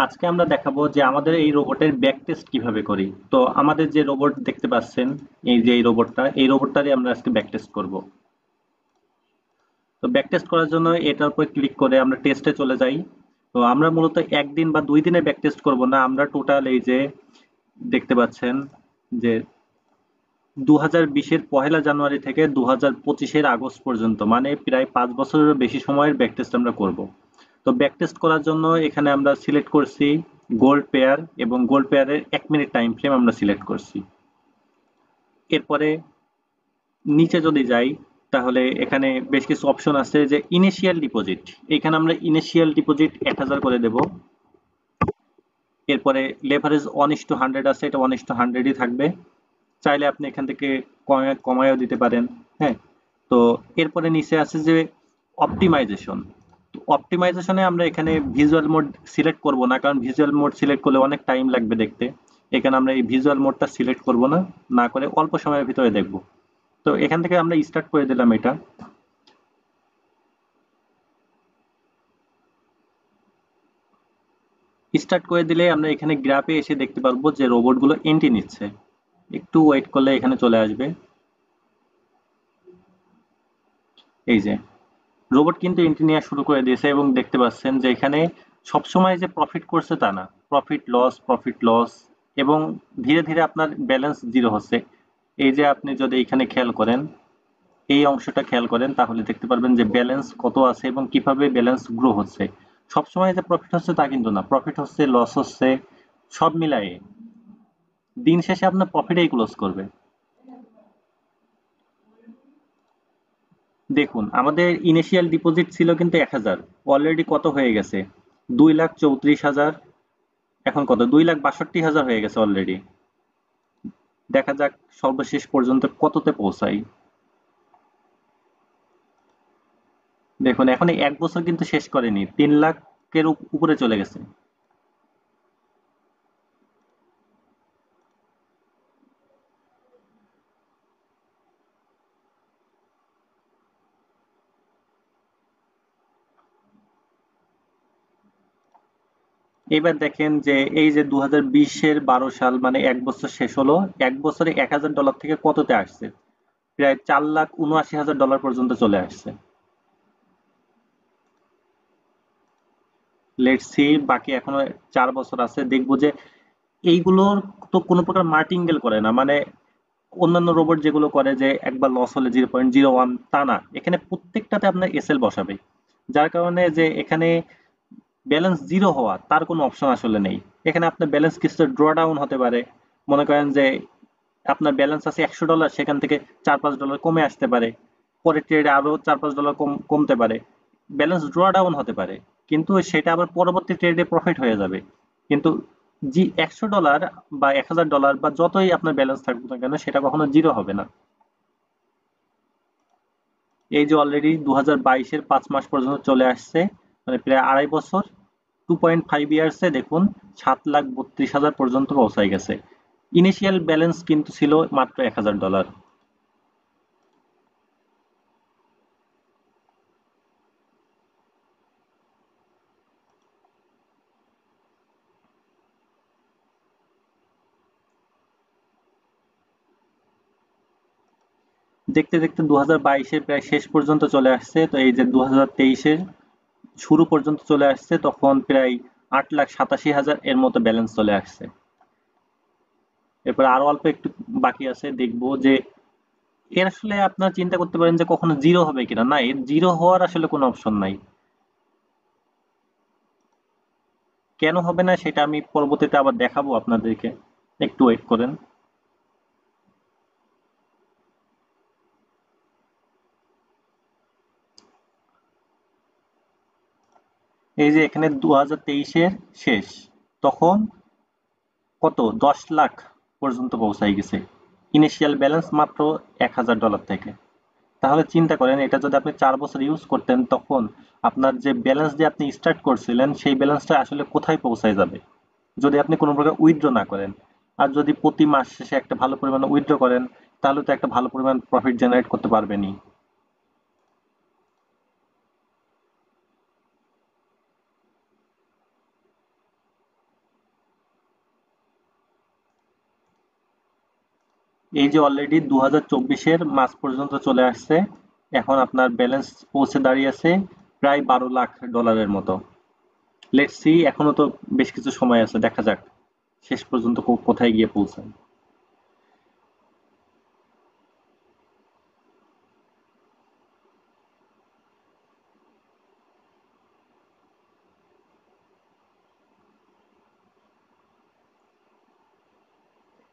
আজকে আমরা দেখাবো যে আমাদের এই রোবটের ব্যাক টেস্ট কিভাবে করি। তো আমাদের যে রোবট দেখতে পাচ্ছেন, এই যে এই রোবটটারই আমরা আজকে ব্যাক টেস্ট করব। তো ব্যাক টেস্ট করার জন্য এটার উপর ক্লিক করে আমরা টেস্টে চলে যাই। তো আমরা মূলত একদিন বা 2 দিনে ব্যাক টেস্ট করব না, আমরা টোটাল এই যে দেখতে পাচ্ছেন যে 2020-এর 1 জানুয়ারি থেকে 2025-এর আগস্ট পর্যন্ত, মানে প্রায় 5 বছরেরও বেশি সময়ের ব্যাক টেস্ট আমরা করব। তো ব্যাক টেস্ট করার জন্য এখানে আমরা সিলেক্ট করছি গোল্ড পেয়ার, এবং গোল্ড পেয়ারের 1 মিনিট টাইম ফ্রেম আমরা সিলেক্ট করছি। এরপরে নিচে যদি যাই, তাহলে এখানে বেশ কিছু অপশন আছে, যে ইনিশিয়াল ডিপোজিট, এখানে আমরা ইনিশিয়াল ডিপোজিট 1000 করে দেব। এরপরে লেভারেজ 1:100 আছে, এটা 1:100ই থাকবে। চাইলে আপনি এখান থেকে কমায়ও দিতে পারেন। হ্যাঁ, তো এরপরে নিচে আছে যে অপটিমাইজেশন। অপটিমাইজেশনে আমরা এখানে ভিজুয়াল মোড সিলেক্ট করব না, কারণ ভিজুয়াল মোড সিলেক্ট করলে অনেক টাইম লাগবে দেখতে। এখানে আমরা এই ভিজুয়াল মোডটা সিলেক্ট করব না, না করে অল্প সময়ের ভিতরে দেখব। তো এখান থেকে আমরা স্টার্ট করে দিলাম এটা। স্টার্ট করে দিলে আমরা এখানে গ্রাফে এসে দেখতে পারবো যে রোবটগুলো এন্ট্রি নিচ্ছে। একটু ওয়েট করলে এখানে চলে আসবে। এই যে রোবট কিন্তু এন্ট্রি নেওয়া শুরু করে দিয়েছে, এবং দেখতে পাচ্ছেন যে এখানে সবসময় যে প্রফিট করছে তা না, প্রফিট লস, এবং ধীরে ধীরে আপনার ব্যালেন্স জিরো হচ্ছে। এই যে আপনি যদি এখানে খেয়াল করেন, এই অংশটা খেয়াল করেন, তাহলে দেখতে পারবেন যে ব্যালেন্স কত আছে এবং কিভাবে ব্যালেন্স গ্রো হচ্ছে। সবসময় যে প্রফিট হচ্ছে তা কিন্তু না, প্রফিট হচ্ছে, লস হচ্ছে, সব মিলায়ে দিন শেষে আপনার প্রফিটেই ক্লোজ করবে। দেখুন, আমাদের ইনিশিয়াল ডিপোজিট ছিল কিন্তু 1000, অলরেডি কত হয়ে গেছে, 2,34,000। এখন কত, 2,62,000 হয়ে গেছে অলরেডি। দেখা যাক সর্বশেষ পর্যন্ত কততে পৌঁছাই। দেখুন, এখন 1 বছর কিন্তু শেষ করেনি, 3 লাখের উপরে চলে গেছে। এবার দেখেন যে এই যে 2020-এর 12 সাল, মানে 1 বছর শেষ হলো, 1 বছরে $1,000 থেকে কততে আসছে, প্রায় $4,79,000 পর্যন্ত চলে আসছে। লেটস সি, বাকি এখনো 4 বছর আছে, দেখবো যে এইগুলোর তো কোনো প্রকার মার্টিঙ্গেল করে না, মানে অন্যান্য রোবট যেগুলো করে যে একবার লস হলে 0.01, তা না, এখানে প্রত্যেকটাতে আপনার এসএল বসাবে। যার কারণে যে এখানে ব্যালেন্স জিরো হওয়া তার কোনো অপশন আসলে নেই। এখানে আপনার ব্যালেন্স কিছুটা ড্র ডাউন হতে পারে। মনে করেন যে আপনার ব্যালেন্স আছে $100, সেখান থেকে $4-5 কমে আসতে পারে, পরের ট্রেডে আরো $4-5 কমতে পারে, ব্যালেন্স ড্র ডাউন হতে পারে, কিন্তু সেটা আবার পরবর্তী ট্রেডে প্রফিট হয়ে যাবে। কিন্তু জি, $100 বা $1,000 বা যতই আপনার ব্যালেন্স থাকুক না কেন, সেটা কখনো জিরো হবে না। এই যে অলরেডি 2022-এর 5 মাস পর্যন্ত চলে আসছে, মানে প্রায় 2.5 বছর, 2.5 ইয়ার্সে দেখুন 7,32,000 পর্যন্ত পৌঁছায় গেছে। ইনিশিয়াল ব্যালেন্স কিন্তু ছিল মাত্র $1,000। দেখতে দেখতে 2022-এর প্রায় শেষ পর্যন্ত চলে আসছে। তো এই যে 2023-এর শুরু পর্যন্ত চলে আসছে, তখন প্রায় 8,87,000 এর মতো ব্যালেন্স চলে আসছে। এরপর আরো অল্প একটু বাকি আছে, দেখবো যে এর আসলে আপনার চিন্তা করতে পারেন যে কখনো জিরো হবে কিনা, না, এর জিরো হওয়ার আসলে কোনো অপশন নাই। কেন হবে না সেটা আমি পরবর্তীতে আবার দেখাবো আপনাদেরকে, একটু ওয়েট করেন। এই যে এখানে 2023-এর শেষ, তখন কত, 10 লাখ পর্যন্ত পৌঁছাই গেছে, ইনিশিয়াল ব্যালেন্স মাত্র $1,000 থেকে। তাহলে চিন্তা করেন, এটা যদি আপনি 4 বছর ইউজ করতেন, তখন আপনার যে ব্যালেন্স দিয়ে আপনি স্টার্ট করছিলেন, সেই ব্যালেন্সটা আসলে কোথায় পৌঁছায় যাবে, যদি আপনি কোনো প্রকার উইথড্র না করেন। আর যদি প্রতি মাস শেষে একটা ভালো পরিমাণে উইথড্র করেন, তাহলে তো একটা ভালো পরিমাণ প্রফিট জেনারেট করতে পারবেনই। এই যে অলরেডি 2024-এর মাস পর্যন্ত চলে আসছে, এখন আপনার ব্যালেন্স পৌঁছে দাঁড়িয়েছে প্রায় $12 লাখ মতো। লেটস সি, এখনো তো বেশ কিছু সময় আছে, দেখা যাক শেষ পর্যন্ত কোথায় গিয়ে পৌঁছায়।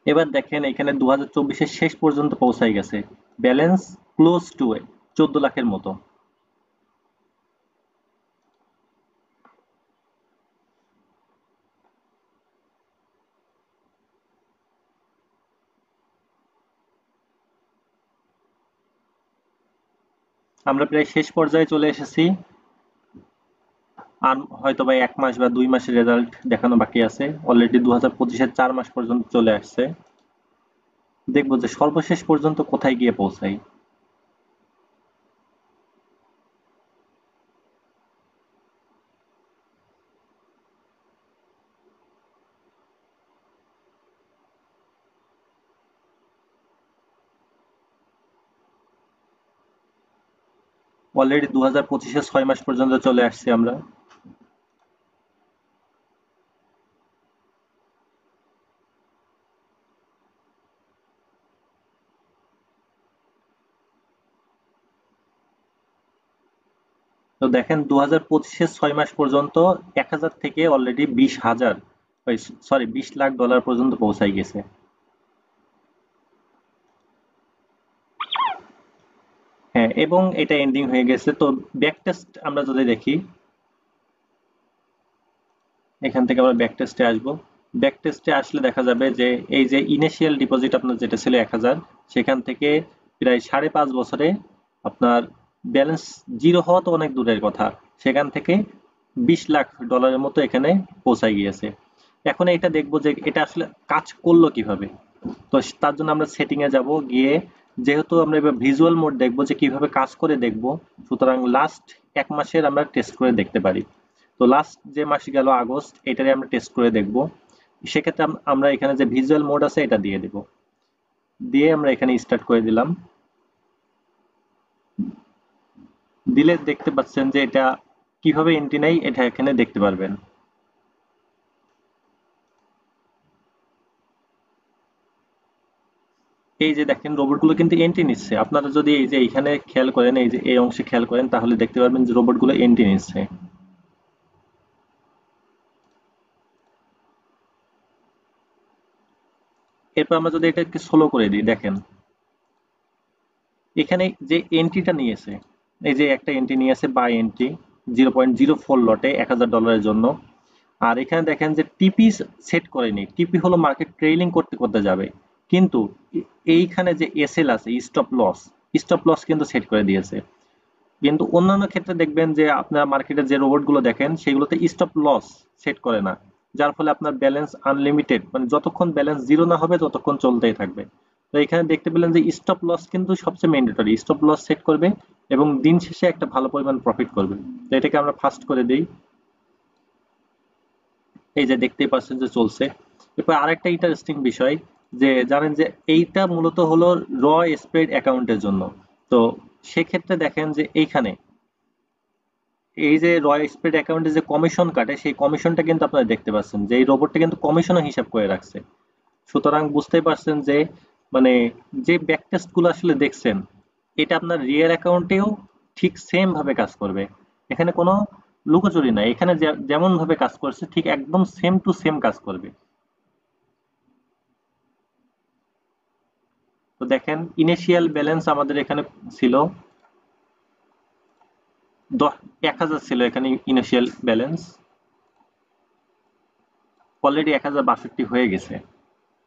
এবার দেখেন এখানে 2024-এর শেষ পর্যন্ত পৌঁছায় গেছে, ব্যালেন্স ক্লোজ টু 14 লাখের মতো। আমরা প্রায় শেষ পর্যায়ে চলে এসেছি, আর হয়তো বা 1 মাস বা 2 মাসের রেজাল্ট দেখানো বাকি আছে। অলরেডি 2025-এর 4 মাস পর্যন্ত চলে আসছে, দেখবো যে সর্বশেষ পর্যন্ত কোথায় গিয়ে পৌঁছাই। অলরেডি 2025-এর 6 মাস পর্যন্ত চলে আসছি আমরা। তো দেখেন 2025-এর 6 মাস পর্যন্ত 1,000 থেকে অলরেডি 20,000, সরি, $20 লাখ পর্যন্ত পৌঁছাই গেছে। হ্যাঁ, এবং এটা এন্ডিং হয়ে গেছে। তো ব্যাক টেস্ট আমরা যদি দেখি, এখান থেকে আমরা ব্যাক টেস্টে আসবো। ব্যাক টেস্টে আসলে দেখা যাবে যে এই যে ইনিশিয়াল ডিপোজিট আপনার যেটা ছিল 1,000, সেখান থেকে প্রায় 5.5 বছরে আপনার ব্যালেন্স জিরো হওয়া তো অনেক দূরের কথা, সেখান থেকে $20 লাখ মতো এখানে পৌঁছায় গিয়েছে। এখন এটা দেখবো যে এটা আসলে কাজ করলো কিভাবে। তো তার জন্য আমরা সেটিং এ যাব, গিয়ে যেহেতু আমরা এবার ভিজুয়াল মোড দেখবো যে কিভাবে কাজ করে দেখবো, সুতরাং লাস্ট 1 মাসের আমরা টেস্ট করে দেখতে পারি। তো লাস্ট যে মাস গেল আগস্ট, এটারে আমরা টেস্ট করে দেখব। সেক্ষেত্রে আমরা এখানে যে ভিজুয়াল মোড আছে এটা দিয়ে দিব, দিয়ে আমরা এখানে স্টার্ট করে দিলাম। দিলে দেখতে পাচ্ছেন যে এটা কিভাবে এন্ট্রি নেয়, এটা এখানে দেখতে পারবেন। এই যে দেখেন রোবটগুলো কিন্তু এন্ট্রি নিচ্ছে। আপনারা যদি এই যে এখানে খেয়াল করেন, এই যে এই অংশে খেয়াল করেন, তাহলে দেখতে পারবেন যে রোবটগুলো এন্ট্রি নিচ্ছে। এরপর আমরা যদি এটা একটু স্লো করে দিই, দেখেন এখানে যে এন্ট্রিটা নিয়েছে, এই যে একটা এন্ট্রি নিয়েছে বাই এন্ট্রি 0.04 লটে $1,000 জন্য। আর এখানে দেখেন যে টিপি সেট করেনি, টিপি হলো মার্কেট ট্রেইলিং করতে করতে যাবে, কিন্তু এইখানে যে এসএল আছে, স্টপ লস কিন্তু সেট করে দিয়েছে। কিন্তু অন্যান্য ক্ষেত্রে দেখবেন যে আপনার মার্কেটে যে রোবট গুলো দেখেন সেগুলোতে স্টপ লস সেট করে না, যার ফলে আপনার ব্যালেন্স আনলিমিটেড, মানে যতক্ষণ ব্যালেন্স জিরো না হবে ততক্ষণ চলতেই থাকবে। তো এখানে দেখতে পেলেন যে স্টপ লস কিন্তু সবচেয়ে ম্যান্ডেটরি, স্টপ লস সেট করবে এবং দিন শেষে একটা ভালো পরিমাণ প্রফিট করবে। তো এটাকে আমরা ফার্স্ট করে দিই। এই যে দেখতেই পাচ্ছেন যে চলছে। এরপর আরেকটা ইন্টারেস্টিং বিষয়, যে জানেন যে এইটা মূলত হলো র স্প্রেড অ্যাকাউন্টের জন্য। তো সেক্ষেত্রে দেখেন যে এইখানে এই যে র স্প্রেড অ্যাকাউন্টে যে কমিশন কাটে, সেই কমিশনটা কিন্তু আপনারা দেখতে পাচ্ছেন যে এই রোবটটা কিন্তু কমিশনও হিসাব করে রাখছে। সুতরাং বুঝতেই পারছেন যে মানে যে ব্যাক টেস্ট গুলো আসলে দেখছেন, এটা আপনার রিয়েল অ্যাকাউন্টেও ঠিক সেম ভাবে কাজ করবে। এখানে কোনো লুকোচুরি নাই, এখানে যেমন ভাবে কাজ করছে ঠিক একদম সেম টু সেম কাজ করবে। তো দেখেন ইনিশিয়াল ব্যালেন্স আমাদের এখানে ছিল 1,000 ছিল এখানে ইনিশিয়াল ব্যালেন্স, অলরেডি 1,062 হয়ে গেছে।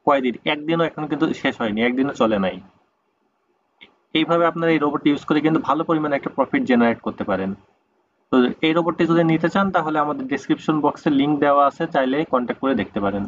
কয়দিন, একদিনও এখন কিন্তু শেষ হয়নি, একদিনও চলে নাই। এইভাবে আপনারা এই রোবট ইউজ করে কিন্তু ভালো পরিমাণে একটা প্রফিট জেনারেট করতে পারেন। তো এই রোবটটি যদি নিতে চান তাহলে আমাদের ডেসক্রিপশন বক্সে লিংক দেওয়া আছে, চাইলে কন্ট্যাক্ট করে দেখতে পারেন।